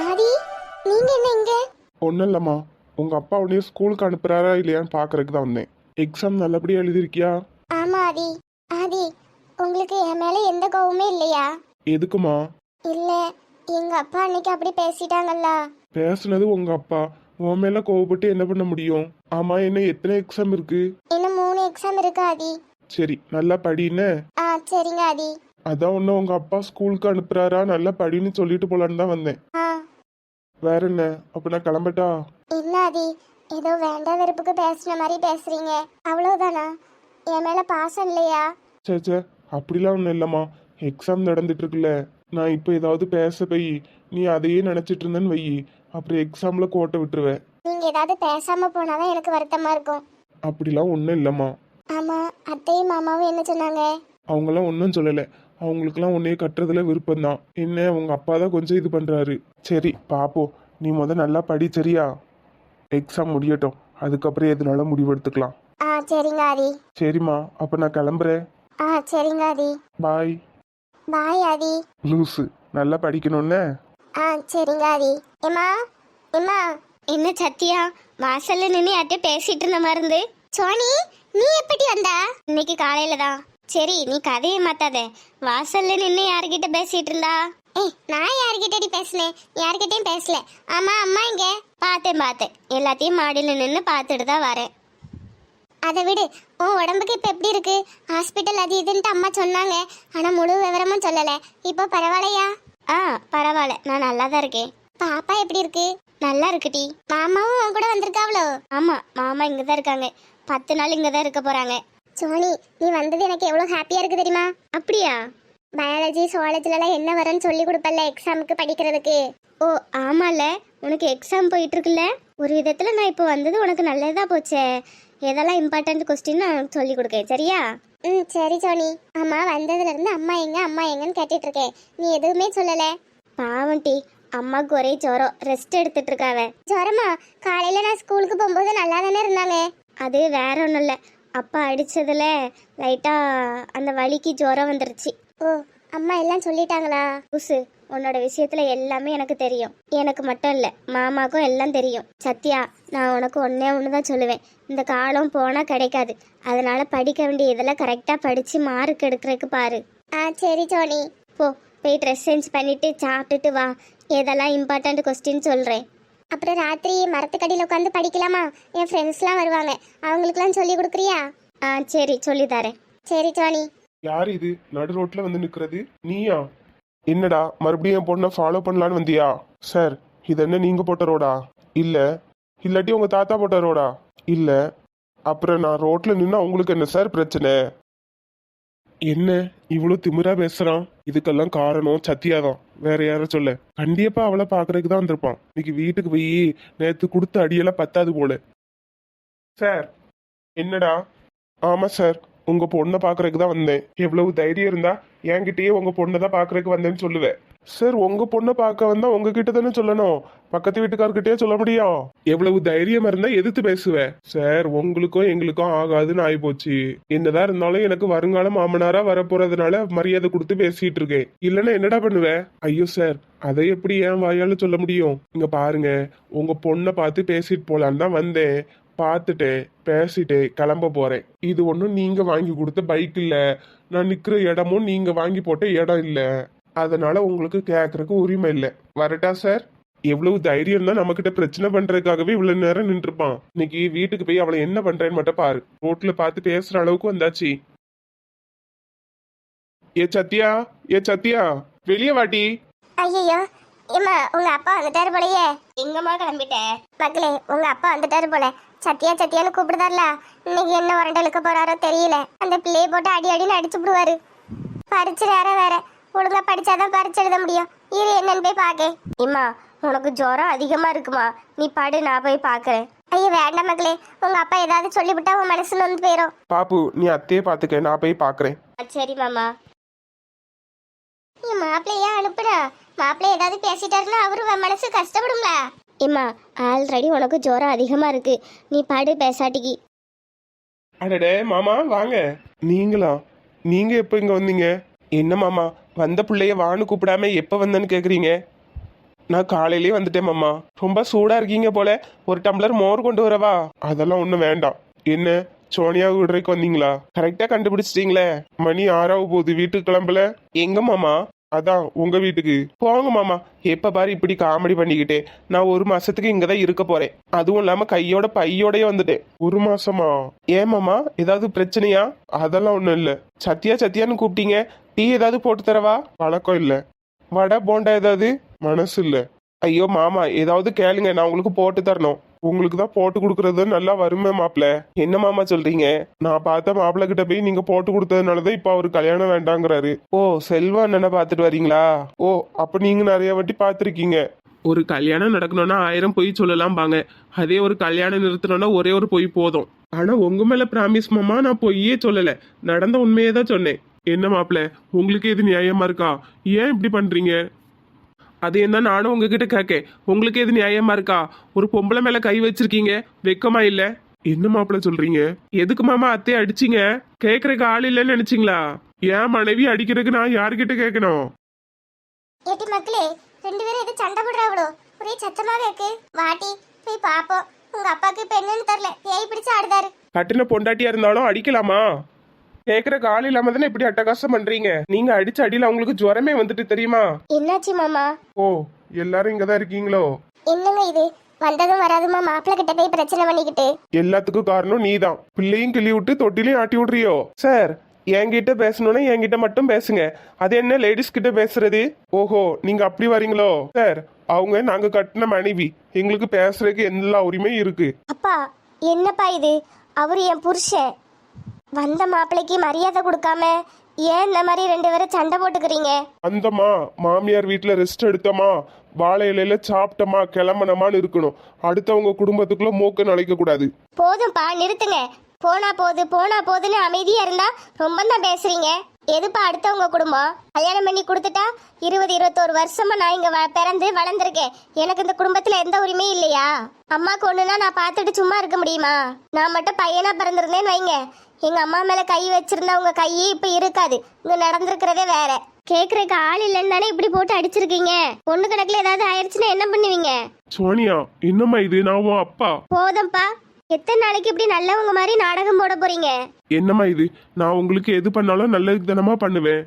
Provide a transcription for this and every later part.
ஆதி, நீங்க என்ன இங்க? ஒன்றும் இல்லைம்மா. உங்கள் அப்பா உடனே ஸ்கூலுக்கு அனுப்புகிறாரா இல்லையான்னு பார்க்கறதுக்கு தான் வந்தேன். எக்ஸாம் நல்லபடியாக எழுதிருக்கியா? ஆமா ஆதி. ஆதி, உங்களுக்கு என் மேல எந்த கோவமே இல்லையா? எதுக்குமா? இல்ல, எங்க அப்பா அன்னைக்கு அப்படி பேசிட்டாங்கல்ல. பேசுனது உங்கள் அப்பா. உன் மேலே கோவப்பட்டு என்ன பண்ண முடியும்? ஆமாம், என்ன எத்தனை எக்ஸாம் இருக்கு? இன்னும் 3 எக்ஸாம் இருக்கு ஆதி. சரி, நல்லா படின்னு. சரிங்க ஆதி. அதான் ஒன்று உங்கள் அப்பா ஸ்கூலுக்கு அனுப்புகிறாரா, நல்லா படின்னு சொல்லிட்டு போலான்னு தான் வந்தேன். ஆ. வேற என்ன? அப்போ நான் கிளம்பட்டா? இல்ல ஆதி, ஏதோ வேண்டாம் வெறுப்புக்கு பேசுன மாதிரி பேசுறீங்க. அவ்வளவுதானா? என் மேல பாசம் இல்லையா? சே சே, அப்படிலாம் ஒன்றும் இல்லைம்மா. எக்ஸாம் நடந்துட்டு இருக்குல்ல, நான் இப்போ ஏதாவது பேச போய் நீ அதையே நினச்சிட்டு இருந்தேன்னு வை, அப்புறம் எக்ஸாமில் கோட்டை விட்டுருவேன். நீங்க ஏதாவது பேசாம போனாதான் எனக்கு வருத்தமா இருக்கும். அப்படிலாம் ஒன்றும் இல்லைம்மா. ஆமா, அத்தையும் மாமாவும் என்ன சொன்னாங்க? அவங்களாம் ஒன்றும் சொல்லலை. அவங்களுக்குலாம் உன்னையே கட்டுறதுல விருப்பம்தான். என்ன உங்கள் அப்பா தான் கொஞ்சம் இது பண்ணுறாரு. சரி பாப்போம், நீ நல்லா படி சரியா? எக்ஸாம் முடியட்டும், அதுக்கப்புறம் எதுனால முடிவெடுத்துக்கலாம். சரிங்க ஆதி. சரிம்மா, அப்போ நான் கிளம்புறேன். சரிங்க ஆதி. பாய். பாய் ஆதி. லூஸு, நல்லா படிக்கணும்ல. சரிங்க ஆதி. எம்மா, எம்மா. என்ன சத்தியா வாசல்ல நின்று யார்கிட்ட பேசிட்டு இருந்த மாதிரி இருந்து? சோனி, நீ எப்படி வந்தா? இன்னைக்கு காலையில தான். சரி, நீ கதையை மாத்தாத. வாசல்ல நின்று யார்கிட்ட பேசிட்டு இருந்தா? நான் யார்கிட்டடி பேசினேன்? யார்கிட்டயும் பேசல. ஆமா, அம்மா இங்க. பார்த்தேன் எல்லாத்தையும் மாடியில் நின்று பார்த்துட்டு தான் வரேன். அதை விடு, உன் உடம்புக்கு இப்போ எப்படி இருக்கு? ஹாஸ்பிட்டல் அது இதுன்ட்டு அம்மா சொன்னாங்க, ஆனால் முழு விவரமும் சொல்லலை. இப்போ பரவாயில்லையா? பரவாயில்ல, நான் நல்லா தான் இருக்கேன். பாப்பா எப்படி இருக்கு? நல்லா இருக்குடி. மாமாவும் உன் கூட வந்திருக்காவளோ? ஆமா, மாமா இங்கே தான் இருக்காங்க. 10 நாள் இங்கே தான் இருக்க போறாங்க. சோனி, நீ வந்தது எனக்கு எவ்வளோ ஹாப்பியா இருக்கு தெரியுமா? அப்படியா? பயாலஜி சுவாலஜிலலாம் என்ன வரும்னு சொல்லி கொடுப்பல்ல எக்ஸாமுக்கு படிக்கிறதுக்கு. ஓ ஆமால, உனக்கு எக்ஸாம் போயிட்டு இருக்குல்ல. ஒரு விதத்தில் நான் இப்போ வந்தது உனக்கு நல்லதாக போச்சே. எதெல்லாம் இம்பார்ட்டன்ட் கொஸ்டின் நான் சொல்லி கொடுக்கேன், சரியா? சரி சோனி. அம்மா வந்ததுலேருந்து அம்மா எங்கன்னு கேட்டுட்டு இருக்கேன். நீ எதுவுமே சொல்லலை. பாவம் டி, அம்மாவுக்கு ஒரே ஜுரம், ரெஸ்ட் எடுத்துட்டு இருக்காவ. ஜுரமா? காலையில் நான் ஸ்கூலுக்கு போகும்போது நல்லா தானே இருந்தாங்க. அது வேற ஒன்றும் இல்லை, அப்பா அடித்ததில் லைட்டாக அந்த வலிக்கு ஜுரம் வந்துருச்சு. ஓ, அம்மா எல்லாம் சொல்லிட்டாங்களா? புசு, உன்னோட விஷயத்துல எல்லாமே எனக்கு தெரியும். எனக்கு மட்டும் இல்லை, மாமாக்கும் எல்லாம் தெரியும். சத்யா, நான் உனக்கு ஒன்று தான் சொல்லுவேன். இந்த காலம் போனால் கிடைக்காது. அதனால படிக்க வேண்டிய இதெல்லாம் கரெக்டாக படித்து மார்க் எடுக்கிறதுக்கு பாரு. சரி சோனி. போய் ட்ரெஸ் சேஞ்ச் பண்ணிட்டு சாப்பிட்டுட்டு வா. எதெல்லாம் இம்பார்ட்டன்ட் கொஸ்டின் சொல்கிறேன். அப்புறம் ராத்திரி மரத்துக்கடியில் உட்காந்து படிக்கலாமா? என் ஃப்ரெண்ட்ஸ்லாம் வருவாங்க, அவங்களுக்குலாம் சொல்லி கொடுக்குறியா? சரி, சொல்லி தரேன். சரி சோனி. யார் இது நடு ரோட்ல வந்து நிக்கிறது? நீயா? என்னடா மறுபடியும் என் பொண்ணை ஃபாலோ பண்ணலான்னு வந்தியா? சார், இது என்ன நீங்க போட்ட ரோடா? இல்ல. இல்லாட்டி உங்க தாத்தா போட்ட ரோடா? இல்ல. அப்புறம் நான் ரோட்ல நின்னா உங்களுக்கு என்ன சார் பிரச்சனை? என்ன இவ்வளவு திமிரா பேசுறான்? இதுக்கெல்லாம் காரணம் சத்யா தான், வேற யாரும் சொல்ல. கண்டிப்பா அவளை பாக்குறதுக்கு தான் வந்திருப்பான். இன்னைக்கு வீட்டுக்கு போய் நேத்து கொடுத்த அடியெல்லாம் பத்தாது போல. சார். என்னடா? ஆமா சார், உங்க பொண்ணை பாக்குறதுக்கு தான் வந்தேன். எவ்வளவு தைரியம் இருந்தா என்கிட்டயே உங்க பொண்ணை தான் பாக்குறதுக்கு வந்தேன்னு சொல்லுவேன். சார், உங்க பொண்ணை பார்க்க வந்தா உங்ககிட்ட தானே சொல்லணும், பக்கத்து வீட்டுக்காரர்கிட்டயே சொல்ல முடியும். எவ்வளவு தைரியம் இருந்தா எதிர்த்து பேசுவேன். சார், உங்களுக்கும் எங்களுக்கும் ஆகாதுன்னு ஆகி போச்சு. என்னதான் இருந்தாலும் எனக்கு வருங்கால மாமனாரா வரப்போறதுனால மரியாதை கொடுத்து பேசிட்டு இருக்கேன். இல்லன்னா என்னடா பண்ணுவேன்? ஐயோ சார், அதை எப்படி என் வாயால சொல்ல முடியும்? இங்க பாருங்க, உங்க பொண்ணை பார்த்து பேசிட்டு போலான்னு தான் வந்தேன். பார்த்துட்டு பேசிட்டு கிளம்ப போறேன். இது ஒன்றும் நீங்க வாங்கி கொடுத்த பைக் இல்ல, நான் நிக்கிற இடமும் நீங்க வாங்கி போட்ட இடம் இல்ல. அதனால உங்களுக்கு கேட்கறதுக்கு உரிமை இல்லை. வரட்டா சார்? எவ்வளவு தைரியம் தான் நம்ம கிட்ட பிரச்சனை பண்றதுக்காகவே இவ்வளவு நேரம் நின்றுப்பான். இன்னைக்கு வீட்டுக்கு போய் அவளை என்ன பண்றேன்னு மட்டும் பாரு. ரோட்ல பார்த்து பேசுற அளவுக்கு வந்தாச்சு. ஏ சத்யா, ஏ சத்யா, வெளியே வாட்டி. ஐயோ, ஏம்மா, உங்க அப்பா வந்துட்டாரு போலயே. எங்கம்மா கிளம்பிட்ட? மக்களே, உங்க அப்பா வந்துட்டாரு போல. சத்யா சத்யான்னு கூப்பிடுதார்ல. இன்னைக்கு என்ன வரண்ட இழுக்க போறாரோ தெரியல. அந்த பிள்ளையை போட்டு அடி அடின்னு அடிச்சு விடுவாரு. பரிச்சு வேற ஒழுங்கா படிச்சாதான் பரிச்சு எழுத முடியும். இது என்னன்னு போய் பாக்க. இம்மா, உனக்கு ஜுரம் அதிகமா இருக்குமா? நீ படு, நான் போய் பாக்குறேன். ஐயோ வேண்டாம் மக்களே, உங்க அப்பா ஏதாவது சொல்லிவிட்டா உன் மனசுல வந்து போயிடும். பாப்பு, நீ அத்தையே பாத்துக்க, நான் போய் பாக்குறேன். சரி மாமா. என் மாப்பிள்ளையா அனுப்புனா? மாப்பிள்ளை ஏதாவது பேசிட்டாருன்னா அவரு மனசு கஷ்டப்படும்ல. இம்மா, ஆல்ரெடி உனக்கு ஜுரம் அதிகமா இருக்கு, நீ படு பேசாட்டிக்கு. அடடே மாமா, வாங்க. நீங்களா? நீங்க எப்ப இங்க வந்தீங்க? என்ன மாமா, வந்த பிள்ளைய வான்னு கூப்பிடாம எப்ப வந்தேன்னு கேக்குறீங்க? நான் காலையிலேயே வந்துட்டேன் மாமா. ரொம்ப சூடா இருக்கீங்க போல, ஒரு டம்ளர் மோர் கொண்டு வரவா? அதெல்லாம் ஒன்றும் வேண்டாம். என்ன சோனியா விடுறதுக்கு வந்தீங்களா? கரெக்டா கண்டுபிடிச்சிட்டீங்களே. மணி 6 போகுது, வீட்டுக்கு கிளம்பல? எங்க மாமா? அதான் உங்க வீட்டுக்கு. போங்க மாமா, எப்ப பாரு இப்படி காமெடி பண்ணிக்கிட்டே. நான் 1 மாசத்துக்கு இங்கதான் இருக்க போறேன். அதுவும் இல்லாம கையோட பையோடய வந்துட்டேன். 1 மாசமா? ஏன் மாமா, ஏதாவது பிரச்சனையா? அதெல்லாம் ஒண்ணும் இல்ல. சத்யா சத்யான்னு கூப்பிட்டீங்க, டீ ஏதாவது போட்டு தரவா? பழக்கம் இல்ல. வடை போண்டா ஏதாவது? மனசு இல்ல. ஐயோ மாமா, ஏதாவது கேளுங்க, நான் உங்களுக்கு போட்டு தரணும். உங்களுக்கு தான் போட்டு கொடுக்கறது நல்லா வருமே மாப்பிள்ள. என்ன மாமா சொல்றீங்க? நான் பார்த்த மாப்பிள்ள கிட்ட போய் நீங்க போட்டு கொடுத்ததுனாலதான் இப்ப அவரு கல்யாணம் வேண்டாங்கிறாரு. ஓ, செல்வா அண்ணனை பார்த்துட்டு வரீங்களா? ஓ, அப்ப நீங்க நிறைய வாட்டி பார்த்துருக்கீங்க. ஒரு கல்யாணம் நடக்கணும்னா 1000 பொய் சொல்லலாம் பாங்க. அதே ஒரு கல்யாணம் நிறுத்தணும்னா ஒரே ஒரு பொய் போதும். ஆனா உங்க மேல பிராமிஸ் மாமா, நான் பொய்யே சொல்லல, நடந்த உண்மையே தான் சொன்னேன். என்ன மாப்பிள்ள, உங்களுக்கு எது நியாயமா இருக்கா? ஏன் இப்படி பண்றீங்க? அது என்ன, நானும் உங்ககிட்ட கேட்க, உங்களுக்கு எது நியாயமா இருக்கா? ஒரு பொம்பளை மேல கை வச்சிருக்கீங்க, வெக்கமா இல்ல? என்ன மாப்பிள்ள சொல்றீங்க? எதுக்கு மாமா அத்தையை அடிச்சீங்க? கேக்குறதுக்கு ஆள் இல்லைன்னு நினைச்சீங்களா? என் மனைவி அடிக்கிறதுக்கு நான் யாருக்கிட்ட கேட்கணும்? ஏட்டி மக்களே, 2 பேரும் எது சண்டை போடுறாங்களோ? ஒரே சத்தமாவே இருக்கு. வாட்டி போய் பாப்போம். உங்க அப்பாக்கு இப்ப என்னன்னு தெரியல, பேய் பிடிச்சு ஆடுதாரு. கட்டின பொண்டாட்டியா இருந்தாலும் அடிக்கலாமா? கேக்குற கால் இல்லாம தானே இப்படி அட்டகாசம் பண்றீங்க? நீங்க அடிச்ச அடியில அவங்களுக்கு ஜுரமே வந்துட்டு தெரியுமா? என்னாச்சு மாமா? ஓ, எல்லாரும் இங்கதான் இருக்கீங்களோ? என்னங்க இது, வந்ததும் வராதுமா மாப்பிள்ள கிட்ட போய் பிரச்சனை பண்ணிக்கிட்டு. எல்லாத்துக்கும் காரணம் நீதான். பிள்ளையும் கிள்ளி விட்டு தொட்டிலையும் ஆட்டி விடுறியோ? சார், என்கிட்ட பேசணும்னா என்கிட்ட மட்டும் பேசுங்க. அது என்ன லேடிஸ் கிட்ட பேசுறது? ஓஹோ, நீங்க அப்படி வரீங்களோ? சார், அவங்க நாங்க கட்டின மனைவி, எங்களுக்கு பேசுறதுக்கு எல்லா உரிமையும் இருக்கு. அப்பா, என்னப்பா இது? அவரு என் புருஷன். வந்த மாப்பிள்ளைக்கு மரியாதை கொடுக்காம ஏன் இந்த மாதிரி 2 பேரும் சண்டை போட்டுக்கிறீங்க? அந்தம்மா மாமியார் வீட்டுல ரெஸ்ட் எடுத்தமா, வாழை இலையில சாப்பிட்டமா, கிளம்பனமான்னு இருக்கணும். அடுத்தவங்க குடும்பத்துக்குள்ள மூக்க நுழைக்க கூடாது. போதும்பா, நிறுத்துங்க. போனா போதுன்னு அமைதியா இருந்தா ரொம்ப தான் பேசுறீங்க. எதுப்பா அடுத்தவங்க குடும்பம்? கல்யாணம் பண்ணி கொடுத்துட்டா 20-21 வருஷமா நான் இங்க பிறந்து வளர்ந்துருக்கேன். எனக்கு இந்த குடும்பத்துல எந்த உரிமையும் இல்லையா? அம்மாக்கு ஒண்ணுனா நான் பார்த்துட்டு சும்மா இருக்க முடியுமா? நான் மட்டும் பையனா பிறந்திருந்தேன்னு வைங்க, எங்க அம்மா மேல கை வச்சிருந்தா உங்க கையே இப்ப இருக்காது. இங்க நடந்திருக்கிறதே வேற. கேக்குறதுக்கு ஆள் இல்லைன்னு தானே இப்படி போட்டு அடிச்சிருக்கீங்க. பொண்ணு கணக்குல ஏதாவது ஆயிடுச்சுன்னா என்ன பண்ணுவீங்க? சோனியா, என்னம்மா இது? நான் உன் அப்பா. போதும்பா, எத்தனை நாளைக்கு இப்படி நல்லவங்க மாதிரி நாடகம் போட போறீங்க? என்னம்மா இது? நான் உங்களுக்கு எது பண்ணாலும் நல்லதுக்கு தானமா பண்ணுவேன்.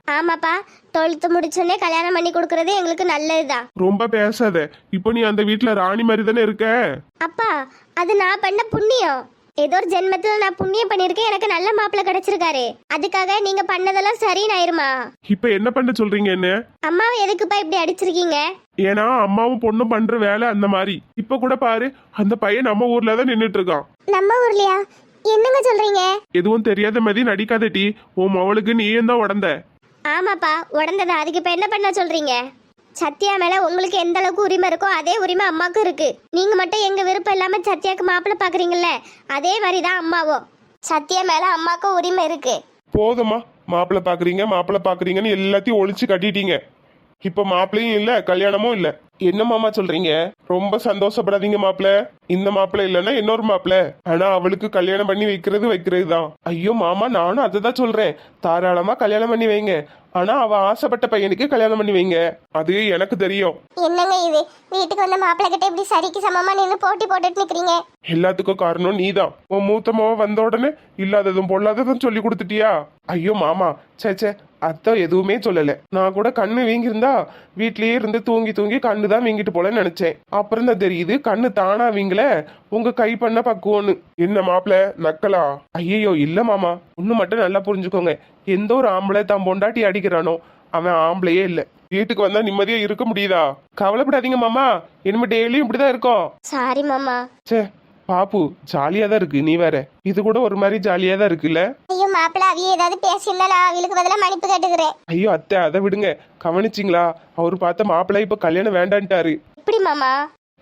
ஆமாப்பா, 12th முடிச்சோடனே கல்யாணம் பண்ணி கொடுக்கறது எங்களுக்கு நல்லதுதான். ரொம்ப பேசாத. இப்போ நீ அந்த வீட்டுல ராணி மாதிரி தானே இருக்க. அப்பா, அது நான் பண்ண புண்ணியம். ஏதோ ஒரு ஜென்மத்துல நான் புண்ணியம் பண்ணிருக்கேன், எனக்கு நல்ல மாப்பிள்ளை கிடைச்சிருக்காரு. அதுக்காக நீங்க பண்ணதெல்லாம் சரின்னு ஆயிருமா? இப்ப என்ன பண்ண சொல்றீங்க? என்ன அம்மாவை எதுக்குப்பா இப்படி அடிச்சிருக்கீங்க? ஏன்னா அம்மாவும் பொண்ணும் பண்ற வேலை அந்த மாதிரி. இப்ப கூட பாரு, அந்த பையன் நம்ம ஊர்ல தான் நின்னுட்டு இருக்கான். நம்ம ஊர்லயா? என்னங்க சொல்றீங்க? எதுவும் தெரியாத மாதிரி நடிக்காதட்டி. உன் மவளுக்கு நீயும் தான் உடந்த. ஆமாப்பா, உடந்ததா. அதுக்கு இப்ப என்ன பண்ண சொல்றீங்க? சத்யா மேல உங்களுக்கு எந்த அளவுக்கு உரிமை இருக்கோ அதே உரிமை அம்மாவுக்கும் இருக்கு. நீங்க மட்டும் எங்க விருப்பம் இல்லாம சத்யாக்கு மாப்பிள்ளை பாக்குறீங்கல்ல, அதே மாதிரிதான் அம்மாவும். சத்யா மேல அம்மாவுக்கும் உரிமை இருக்கு. போதுமா, மாப்பிள்ளை பாக்குறீங்கன்னு எல்லாத்தையும் ஒழிச்சு கட்டிட்டீங்க. இப்ப மாப்பிள்ளையும் இல்ல, கல்யாணமும் இல்ல. என்ன மாமா சொல்றீங்க? ரொம்ப சந்தோஷப்படாதீங்க மாப்பிள்ள. இந்த மாப்பிள்ள இல்லைன்னா இன்னொரு மாப்பிள்ள. ஆனா அவளுக்கு கல்யாணம் பண்ணி வைக்கிறது தான். ஐயோ மாமா, நானும் அதை தான் சொல்றேன். தாராளமா கல்யாணம் பண்ணி வைங்க. ஆனா அவ ஆசைப்பட்ட பையனுக்கு கல்யாணம் பண்ணி வைங்க. அது எனக்கு தெரியும். என்னங்க இது, வீட்டுக்கு வந்த மாப்பிள்ளை கிட்ட இப்படி சரிக்கு சமமா நின்னு போட்டி போட்டுட்டு நிக்கிறீங்க? எல்லாத்துக்கும் காரணம் நீதான். உன் மூத்த மாவ வந்த உடனே இல்லாததும் பொல்லாததும் சொல்லி கொடுத்துட்டியா? ஐயோ மாமா, சேச்சே, அத்தை எதுவுமே சொல்லல. நான் கூட கண்ணு வீங்கிருந்தா வீட்லயே இருந்து தூங்கி கண்ணு தான் வீங்கிட்டு போலன்னு நினைச்சேன். அப்புறம் தான் தெரியுது கண்ணு தானா வீங்கல, உங்க கை பண்ண பக்குவோன்னு. என்ன மாப்பிள்ள நக்கலா? ஐயோ இல்ல மாமா, ஒண்ணு மட்டும் நல்லா புரிஞ்சுக்கோங்க. எந்த ஒரு ஆம்பளை தான் பொண்டாட்டி அடிக்கிறானோ அவன் ஆம்பளையே இல்ல. வீட்டுக்கு வந்தா நிம்மதியா இருக்க முடியுதா? கவலைப்படாதீங்க மாமா, இனிமே டெய்லியும் இப்படிதான் இருக்கும். சாரி மாமா. சே பாப்பு, ஜாலியா தான் இருக்கு. நீ வேற, இது கூட ஒரு மாதிரி ஜாலியா தான் இருக்குல்ல. ஐயோ மாப்பிள்ள, அவிய ஏதாவது பேசியிருந்தா நான் அவளுக்கு பதிலா மன்னிப்பு கேட்டுக்கிறேன். ஐயோ அத்தை, அதை விடுங்க. கவனிச்சிங்களா, அவரு பார்த்த மாப்பிள்ளை இப்ப கல்யாணம் வேண்டான்ட்டாரு. எப்படி மாமா?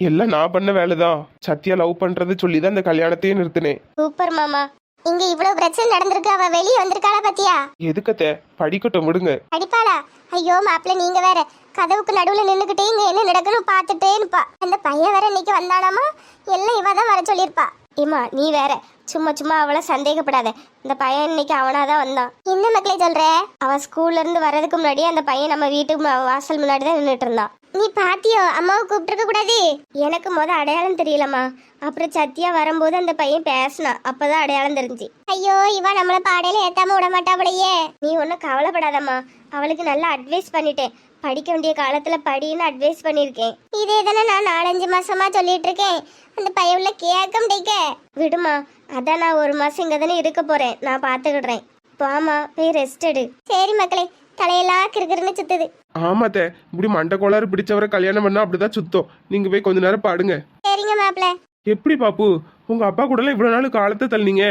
எல்லாம் நான் பண்ண வேலைதான். சத்யா லவ் பண்றது சொல்லிதான் இந்த கல்யாணத்தையே நிறுத்தினேன். சூப்பர் மாமா. இங்க இவ்வளவு பிரச்சனை நடந்திருக்கு, அவ வெளியே வந்திருக்காளா பாத்தியா? எதுக்கத்த? படிக்கட்டும், விடுங்க. அடிப்பாளா? ஐயோ மாப்பிள்ள, நீங்க வேற கதவுக்கு நடுவுல நின்னுகிட்டே இங்க என்ன நடக்கணும் பாத்துட்டே இருப்பா. அந்த பையன் வேற இன்னைக்கு வந்தானாமா, எல்லாம் இவ தான் வர சொல்லிருப்பா. ஏமா நீ வேற சும்மா சும்மா அவளை சந்தேகப்படாத. இந்த பையன் இன்னைக்கு அவனாதான் வந்தான். என்ன மக்களே சொல்ற? அவன் ஸ்கூல்ல இருந்து வர்றதுக்கு முன்னாடியே அந்த பையன் நம்ம வீட்டுக்கு வாசல் முன்னாடி தான் நின்றுட்டு இருந்தான். நீ பாத்தியோ? அம்மாவை கூப்பிட்டுருக்க கூடாது. எனக்கு அடையாளம் தெரியலம்மா. அப்புறம் சத்தியா வரும்போது அந்த பையன் பேசினான், அப்பதான் அடையாளம் தெரிஞ்சு. ஐயோ, இவ நம்மள பாடையில ஏத்தாம விட மாட்டாவளையே. நீ ஒன்னும் கவலைப்படாதம்மா. அவளுக்கு நல்லா அட்வைஸ் பண்ணிட்டேன். படிக்க வேண்டிய காலத்துல படின்னு அட்வைஸ் பண்ணிருக்கேன். இதே தானே நான் 4-5 மாசமா சொல்லிட்டு இருக்கேன். அந்த பையன் உள்ள கேட்க முடிக்க விடுமா. அதான் நான் 1 மாசம் இங்க தானே இருக்க போறேன். நான் பாத்துக்கிடுறேன். வாமா, போய் ரெஸ்ட் எடு. சரி மக்களே, தலையெல்லாம் கிறுகிறுன்னு சுத்துது. ஆமாத்தே, இப்படி மண்டை கோளாறு பிடிச்சவரை கல்யாணம் பண்ணா அப்படிதான் சுத்தம். நீங்க போய் கொஞ்ச நேரம் பாடுங்க. சரிங்க மாப்பிள்ள. எப்படி பாப்பு, உங்க அப்பா கூட இவ்வளவு நாள் காலத்தை தள்ளினீங்க?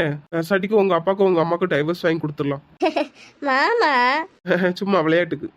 சட்டிக்கு உங்க அப்பாக்கும் உங்க அம்மாக்கும் டைவர்ஸ் வாங்கி கொடுத்துடலாம். மாமா சும்மா விளையாட்டுக்கு.